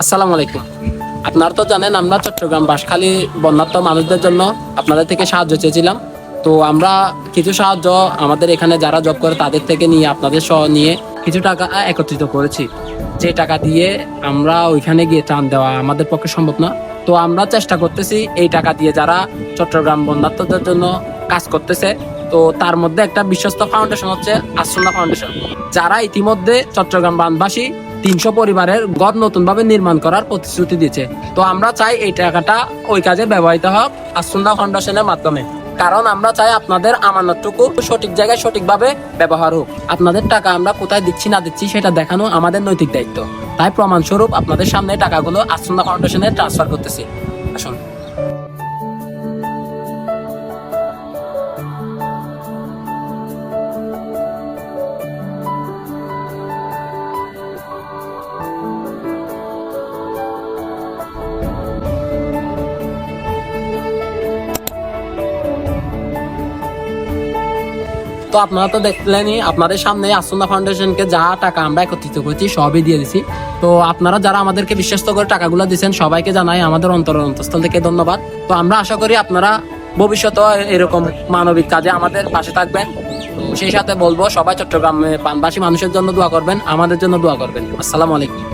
আসসালামু আলাইকুম। আপনারা তো জানেন আমরা চট্টগ্রাম বাঁশখালী বন্যার্ত মানুষদের জন্য আপনাদের থেকে সাহায্য চেয়েছিলাম। তো আমরা কিছু সাহায্য আমাদের এখানে যারা জব করে তাদের থেকে নিয়ে আপনাদের সহ নিয়ে কিছু টাকা একত্রিত করেছি। যে টাকা দিয়ে আমরা ওইখানে গিয়ে ত্রাণ দেওয়া আমাদের পক্ষে সম্ভব না। তো আমরা চেষ্টা করতেছি এই টাকা দিয়ে যারা চট্টগ্রাম বন্যার্তদের জন্য কাজ করতেছে, তো তার মধ্যে একটা বিশ্বস্ত ফাউন্ডেশন হচ্ছে আসুন্না ফাউন্ডেশন, যারা ইতিমধ্যে চট্টগ্রাম বানবাসী 300 পরিবারের ঘর নতুন ভাবে নির্মাণ করার প্রতিশ্রুতি দিচ্ছে। তো আমরা চাই এই টাকাটা ওই কাজে ব্যবহৃত হোক আসুন্না ফাউন্ডেশনের মাধ্যমে, কারণ আমরা চাই আপনাদের আমানতটুকু সঠিক জায়গায় সঠিকভাবে ব্যবহার হোক। আপনাদের টাকা আমরা কোথায় দিচ্ছি না দিচ্ছি সেটা দেখানো আমাদের নৈতিক দায়িত্ব। তাই প্রমাণস্বরূপ আপনাদের সামনে টাকাগুলো আসুন্না ফাউন্ডেশনে ট্রান্সফার করতেছি। আসুন। তো আপনারা তো দেখলেনই, আপনাদের সামনে আসুন্না ফাউন্ডেশনকে যা টাকা আমরা একত্রিত করেছি সবই দিয়ে দিছি। তো আপনারা যারা আমাদেরকে বিশ্বস্ত করে টাকাগুলো দিচ্ছেন সবাইকে জানাই আমাদের অন্তঃস্থল থেকে ধন্যবাদ। তো আমরা আশা করি আপনারা ভবিষ্যতে এরকম মানবিক কাজে আমাদের পাশে থাকবেন। তো সেই সাথে বলবো সবাই চট্টগ্রামে বানবাসী মানুষের জন্য দোয়া করবেন, আমাদের জন্য দোয়া করবেন। আসসালামু আলাইকুম।